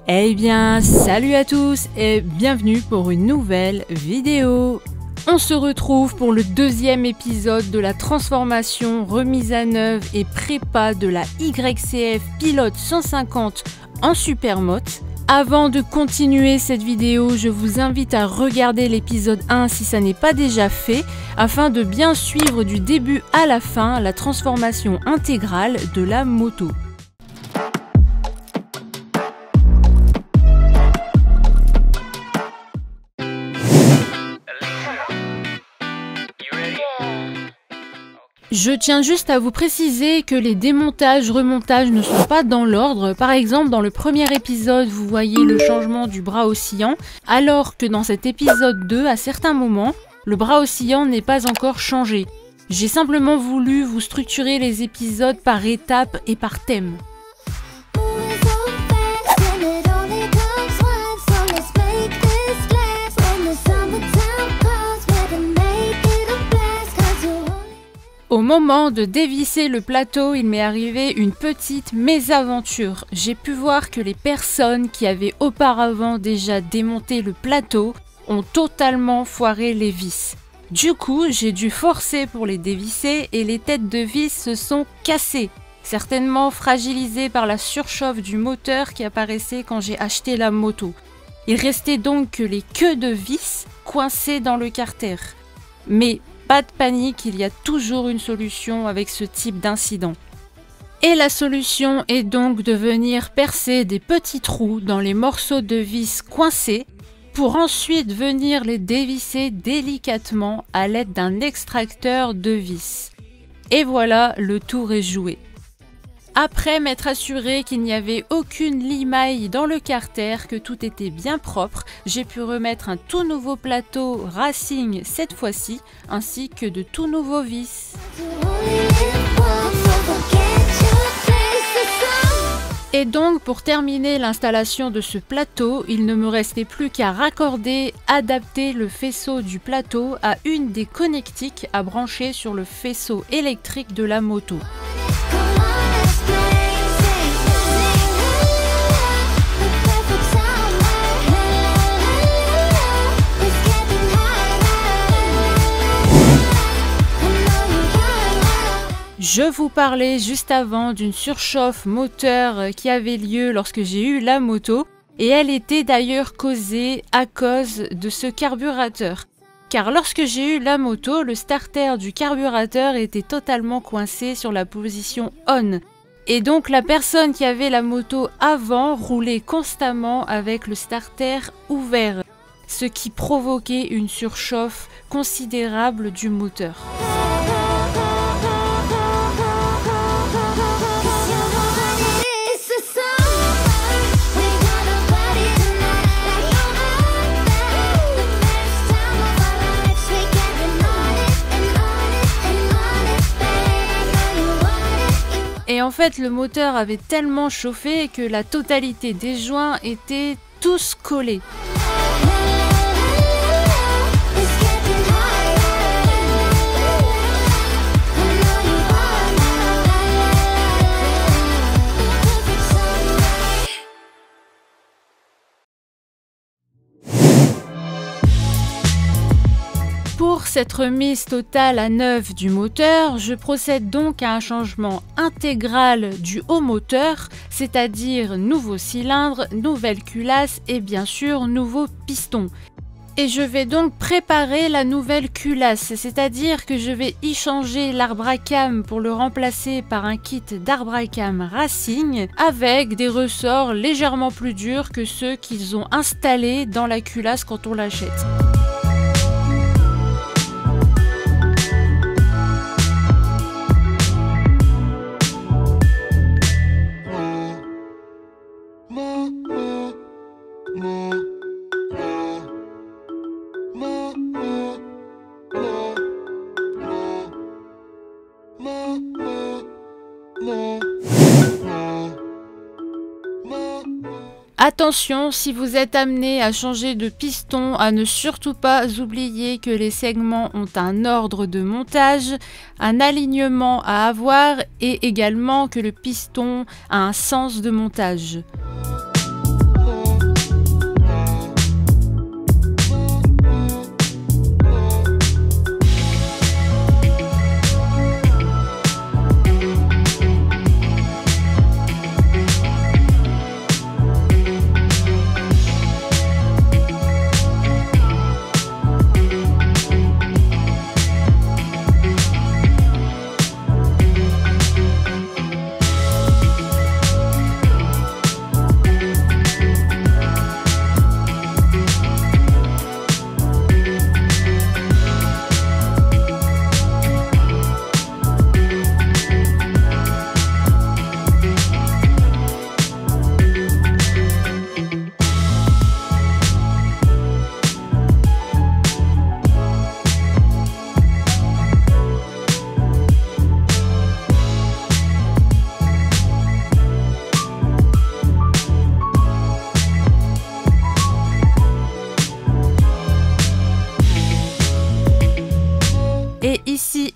Eh bien, salut à tous et bienvenue pour une nouvelle vidéo. On se retrouve pour le deuxième épisode de la transformation, remise à neuf et prépa de la YCF Pilote 150 en Supermoto. Avant de continuer cette vidéo, je vous invite à regarder l'épisode 1 si ça n'est pas déjà fait, afin de bien suivre du début à la fin la transformation intégrale de la moto. Je tiens juste à vous préciser que les démontages, remontages ne sont pas dans l'ordre. Par exemple, dans le premier épisode, vous voyez le changement du bras oscillant, alors que dans cet épisode 2, à certains moments, le bras oscillant n'est pas encore changé. J'ai simplement voulu vous structurer les épisodes par étapes et par thème. Au moment de dévisser le plateau, il m'est arrivé une petite mésaventure. J'ai pu voir que les personnes qui avaient auparavant déjà démonté le plateau ont totalement foiré les vis. Du coup, j'ai dû forcer pour les dévisser et les têtes de vis se sont cassées, certainement fragilisées par la surchauffe du moteur qui apparaissait quand j'ai acheté la moto. Il restait donc que les queues de vis coincées dans le carter. Mais pas de panique, il y a toujours une solution avec ce type d'incident. Et la solution est donc de venir percer des petits trous dans les morceaux de vis coincés pour ensuite venir les dévisser délicatement à l'aide d'un extracteur de vis. Et voilà, le tour est joué. Après m'être assuré qu'il n'y avait aucune limaille dans le carter, que tout était bien propre, j'ai pu remettre un tout nouveau plateau Racing cette fois-ci, ainsi que de tout nouveaux vis. Et donc pour terminer l'installation de ce plateau, il ne me restait plus qu'à raccorder, adapter le faisceau du plateau à une des connectiques à brancher sur le faisceau électrique de la moto. Je vous parlais juste avant d'une surchauffe moteur qui avait lieu lorsque j'ai eu la moto, et elle était d'ailleurs causée à cause de ce carburateur. Car lorsque j'ai eu la moto, le starter du carburateur était totalement coincé sur la position on. Et donc la personne qui avait la moto avant roulait constamment avec le starter ouvert, ce qui provoquait une surchauffe considérable du moteur. Et en fait, le moteur avait tellement chauffé que la totalité des joints étaient tous collés. Pour cette remise totale à neuf du moteur, je procède donc à un changement intégral du haut moteur, c'est-à-dire nouveau cylindre, nouvelle culasse et bien sûr nouveau piston. Et je vais donc préparer la nouvelle culasse, c'est-à-dire que je vais y changer l'arbre à cam pour le remplacer par un kit d'arbre à cam Racing avec des ressorts légèrement plus durs que ceux qu'ils ont installés dans la culasse quand on l'achète. Attention, si vous êtes amené à changer de piston, à ne surtout pas oublier que les segments ont un ordre de montage, un alignement à avoir et également que le piston a un sens de montage.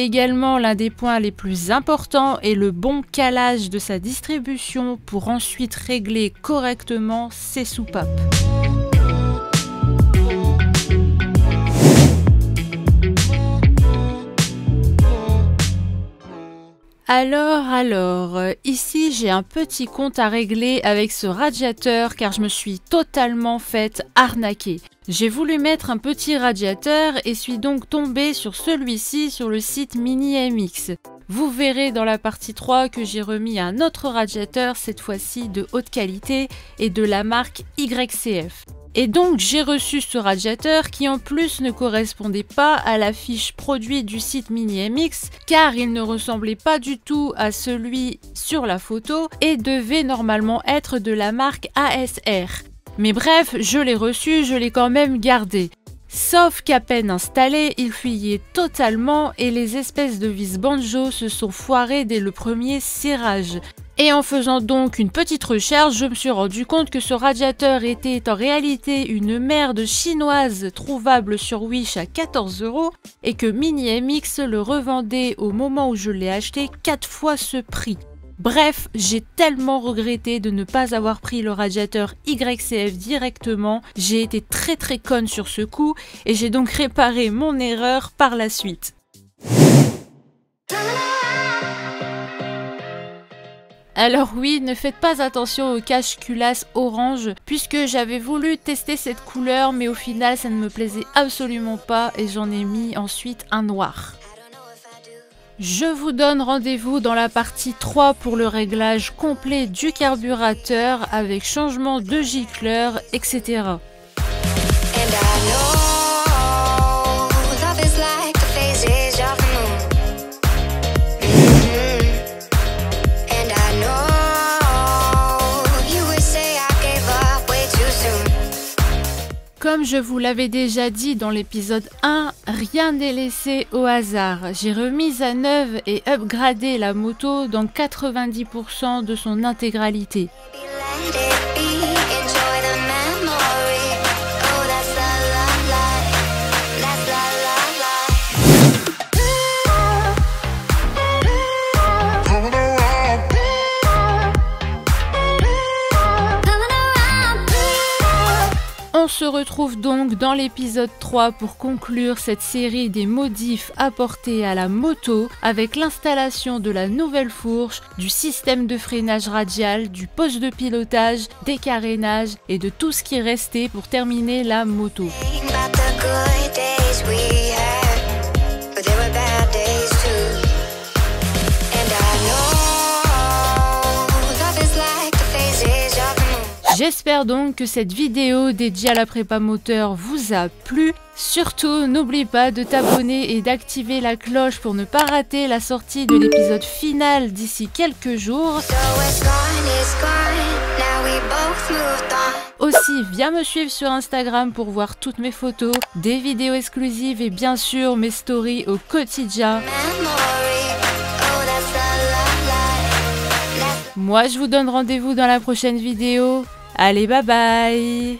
Également, l'un des points les plus importants est le bon calage de sa distribution pour ensuite régler correctement ses soupapes. Alors, ici j'ai un petit compte à régler avec ce radiateur car je me suis totalement faite arnaquer. J'ai voulu mettre un petit radiateur et suis donc tombée sur celui-ci sur le site Mini-MX. Vous verrez dans la partie 3 que j'ai remis un autre radiateur, cette fois-ci de haute qualité et de la marque YCF. Et donc j'ai reçu ce radiateur qui en plus ne correspondait pas à la fiche produit du site Mini-MX car il ne ressemblait pas du tout à celui sur la photo et devait normalement être de la marque ASR. Mais bref, je l'ai reçu, je l'ai quand même gardé. Sauf qu'à peine installé, il fuyait totalement et les espèces de vis banjo se sont foirées dès le premier serrage. Et en faisant donc une petite recherche, je me suis rendu compte que ce radiateur était en réalité une merde chinoise trouvable sur Wish à 14 € et que Mini-MX le revendait au moment où je l'ai acheté 4 fois ce prix. Bref, j'ai tellement regretté de ne pas avoir pris le radiateur YCF directement, j'ai été très conne sur ce coup et j'ai donc réparé mon erreur par la suite. Alors oui, ne faites pas attention au cache-culasse orange puisque j'avais voulu tester cette couleur mais au final ça ne me plaisait absolument pas et j'en ai mis ensuite un noir. Je vous donne rendez-vous dans la partie 3 pour le réglage complet du carburateur avec changement de gicleur, etc. Comme je vous l'avais déjà dit dans l'épisode 1, rien n'est laissé au hasard. J'ai remis à neuf et upgradé la moto dans 90% de son intégralité. On se retrouve donc dans l'épisode 3 pour conclure cette série des modifs apportés à la moto avec l'installation de la nouvelle fourche, du système de freinage radial, du poste de pilotage, des carénages et de tout ce qui restait pour terminer la moto. J'espère donc que cette vidéo dédiée à la prépa moteur vous a plu. Surtout, n'oublie pas de t'abonner et d'activer la cloche pour ne pas rater la sortie de l'épisode final d'ici quelques jours. Aussi, viens me suivre sur Instagram pour voir toutes mes photos, des vidéos exclusives et bien sûr mes stories au quotidien. Moi, je vous donne rendez-vous dans la prochaine vidéo. Allez, bye bye!